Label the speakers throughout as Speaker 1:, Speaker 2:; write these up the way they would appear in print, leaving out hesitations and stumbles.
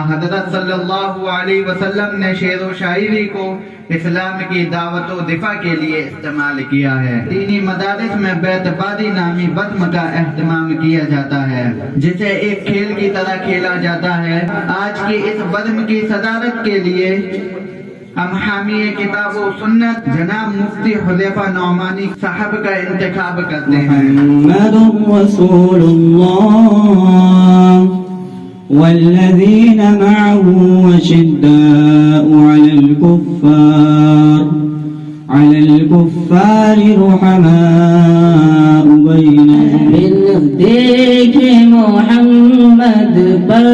Speaker 1: حضرت صلی اللہ علیہ وسلم نے شعر و شاعری کو اسلام کی دعوت و دفاع کے لیے استعمال کیا ہے۔ دینی مدارس میں بیت باری نامی بزم کا اہتمام کیا جاتا ہے جسے ایک کھیل کی طرح کھیلا جاتا ہے۔ آج کی اس بزم کی صدارت کے لیے ہم حامی کتاب و سنت جناب مفتی حذیفہ نعمانی صاحب کا انتخاب کرتے ہیں۔
Speaker 2: محمد رسول اللہ والذین معه وشداء على الكفار رحماء بینہم۔ دل دیکھے محمد پر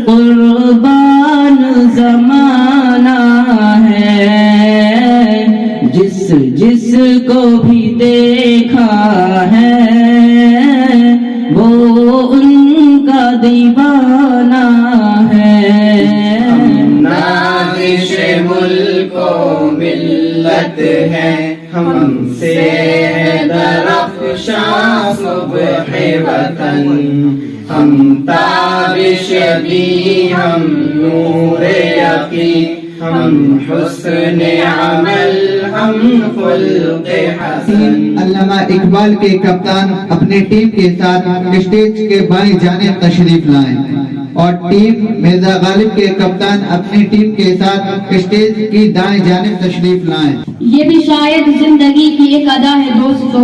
Speaker 2: قربان زمانہ ہے، جس کو بھی دیکھا ہے وہ ان کا دیوانہ ہے۔
Speaker 3: نازش ملک و ملت ہے، ہم سے درخشاں صبح وطن، ہم تابش بھی، ہم نور یقین، ہم حسن عمل، ہم خلق حسن۔
Speaker 1: علامہ اقبال کے کپتان اپنی ٹیم کے ساتھ اسٹیج کے بائیں جانب تشریف لائیں اور ٹیم مرزا غالب کے کپتان اپنی ٹیم کے ساتھ اسٹیج کی دائیں جانب تشریف لائیں۔
Speaker 4: یہ بھی شاید زندگی کی ایک ادا ہے دوستو،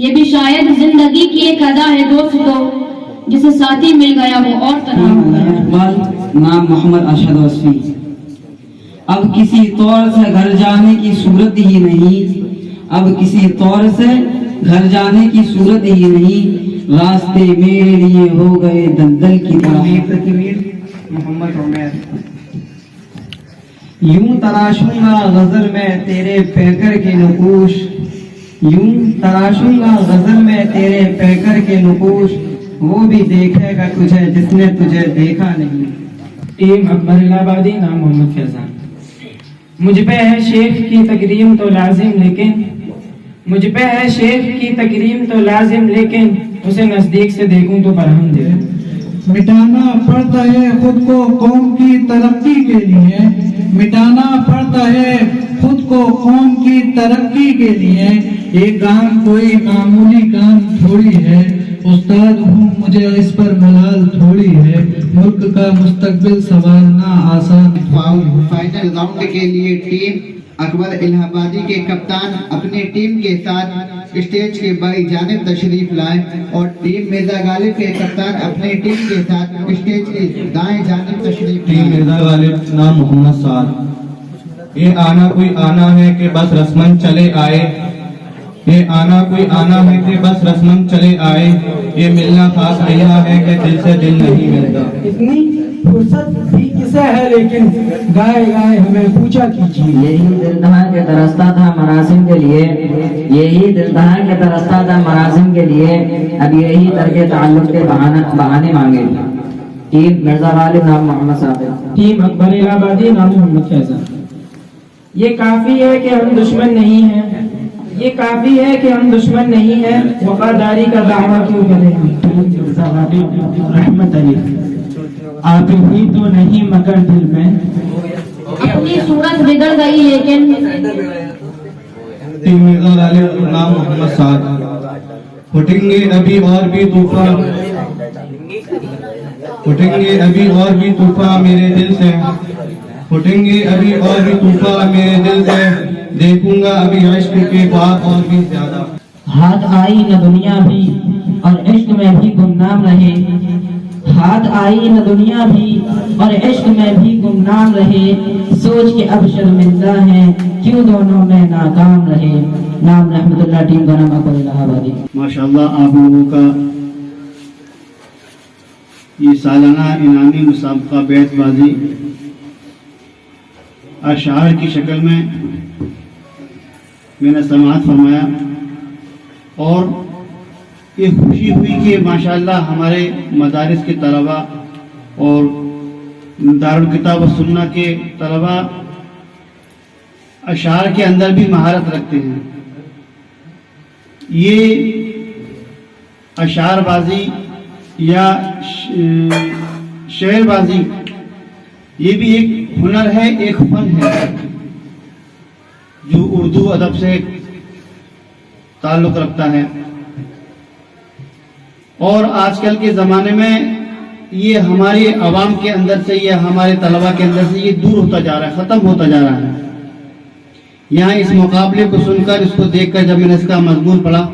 Speaker 4: یہ بھی شاید زندگی کی ایک ادا ہے دوستو، جسے ساتھی مل گیا وہ اور طرح ہو گیا۔
Speaker 2: اقبال نام محمد ارشد وصفی۔ اب کسی طور سے گھر جانے کی صورت ہی نہیں، اب کسی طور سے گھر جانے کی صورت ہی نہیں، راستے میرے لیے ہو گئے دلدل کی طرح۔
Speaker 3: محمد عمیر۔
Speaker 2: یوں تراشوں گا غزل میں تیرے پیکر کے نقوش، یوں تراشوں گا غزل میں تیرے پیکر کے نقوش، وہ بھی دیکھے گا تجھے جس نے تجھے دیکھا نہیں۔
Speaker 5: ٹیم اکبر الہ آبادی، نام محمد فیضان۔ مجھ پہ ہے شیخ کی تکریم تو لازم، لیکن مجھ پہ ہے شیخ کی تکریم تو لازم، لیکن اسے نزدیک سے دیکھوں تو برہم دے۔
Speaker 6: مٹانا پڑتا ہے خود کو قوم کی ترقی کے لیے، مٹانا پڑتا ہے خود کو قوم کی ترقی کے لیے، یہ کام کوئی معمولی کام تھوڑی ہے، استاد ہوں مجھے اس پر ملال تھوڑی ہے، ملک کا مستقبل سنوارنا آسان۔
Speaker 1: فائنل راؤنڈ کے لیے ٹیم اکبر الہ آبادی کے کپتان اپنی ٹیم کے ساتھ اسٹیج کے بائیں جانب تشریف لائیں اور ٹیم مرزا غالب کے کپتان اپنی ٹیم کے ساتھ اسٹیج کے دائیں جانب تشریف لائیں۔
Speaker 7: ٹیم مرزا غالب، نام محمد سعد۔ یہ آنا کوئی آنا ہے کہ بس رسمن چلے آئے، یہ آنا کوئی آنا ہے کہ بس رسمن چلے آئے، یہ ملنا خاص رہا ہے کہ دل سے دل نہیں ملتا۔
Speaker 5: اتنی فرصت بھی کسے ہے لیکن گائے گائے ہمیں پوچھا کیجیے۔
Speaker 2: یہی دل دہاں کے ترستا تھا مراسم کے لیے، یہی دل دہاں کے ترستا تھا مراسم کے لیے، اب یہی ترک تعلق کے بہانے مانگے۔ ٹیم مرزا غالب، نام محمد صادق۔
Speaker 5: ٹیم اکبر الہ آبادی، نام محمد فیضان۔ یہ کافی ہے کہ ہم دشمن نہیں ہیں، یہ کافی ہے کہ ہم دشمن نہیں ہیں، وفاداری کا دعویٰ کیوں کریں ہم؟ رحمت علی۔ آپ ہی تو نہیں مگر دل میں
Speaker 4: اپنی صورت بگڑ گئی لیکن
Speaker 7: ٹیم مرزا غالب، نام محمد سعد۔ پھٹیں گے ابھی اور بھی طوفان، پھٹیں گے ابھی اور بھی طوفان میرے دل سے، پھٹیں گے ابھی اور بھی طوفان میرے دل سے، دیکھوں گا ابھی عشق کے بعد اور بھی زیادہ۔
Speaker 2: ہاتھ آئی نہ دنیا بھی اور عشق میں بھی گمنام رہے، ہاتھ آئی نہ دنیا بھی اور عشق میں بھی گمنام رہے، سوچ کے اب شرمندہ ہیں کیوں دونوں میں ناکام رہے۔ نام رحمت اللہ، ٹیم کا نام اکبر الہ آبادی۔
Speaker 8: ماشاءاللہ آپ لوگوں کا یہ سالانہ انعامی مسابقہ بیت بازی اشعار کی شکل میں نے سماعت فرمایا، اور یہ خوشی ہوئی کہ ماشاءاللہ ہمارے مدارس کے طلباء اور دارالکتاب و سنہ کے طلباء اشعار کے اندر بھی مہارت رکھتے ہیں۔ یہ اشعار بازی یا شعر بازی، یہ بھی ایک ہنر ہے، ایک فن ہے جو اردو ادب سے تعلق رکھتا ہے، اور آج کل کے زمانے میں یہ ہماری عوام کے اندر سے، یہ ہمارے طلباء کے اندر سے یہ دور ہوتا جا رہا ہے، ختم ہوتا جا رہا ہے۔ یہاں اس مقابلے کو سن کر، اس کو دیکھ کر جب میں نے اس کا مضمون پڑھا،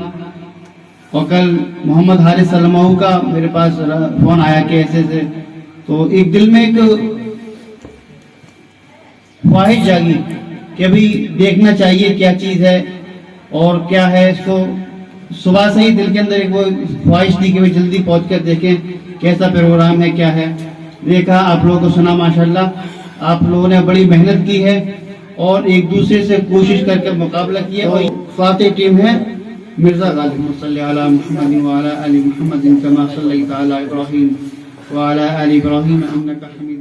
Speaker 8: اور کل محمد حارث سلماؤ کا میرے پاس فون آیا کہ ایسے سے، تو ایک دل میں ایک خواہش جاگی کہ ابھی دیکھنا چاہیے کیا چیز ہے اور کیا ہے۔ اس کو صبح سے ہی دل کے اندر ایک وہ خواہش تھی کہ وہ جلدی پہنچ کر دیکھیں کیسا پروگرام ہے، کیا ہے۔ دیکھا، آپ لوگوں کو سنا، ماشاءاللہ آپ لوگوں نے بڑی محنت کی ہے اور ایک دوسرے سے کوشش کر کے مقابلہ کیا، اور فاتح ٹیم ہے مرزا غالب۔ صلی علی محمد وعلی آل محمد کما صلیت علی ابراہیم وعلی آل ابراہیم انک حمید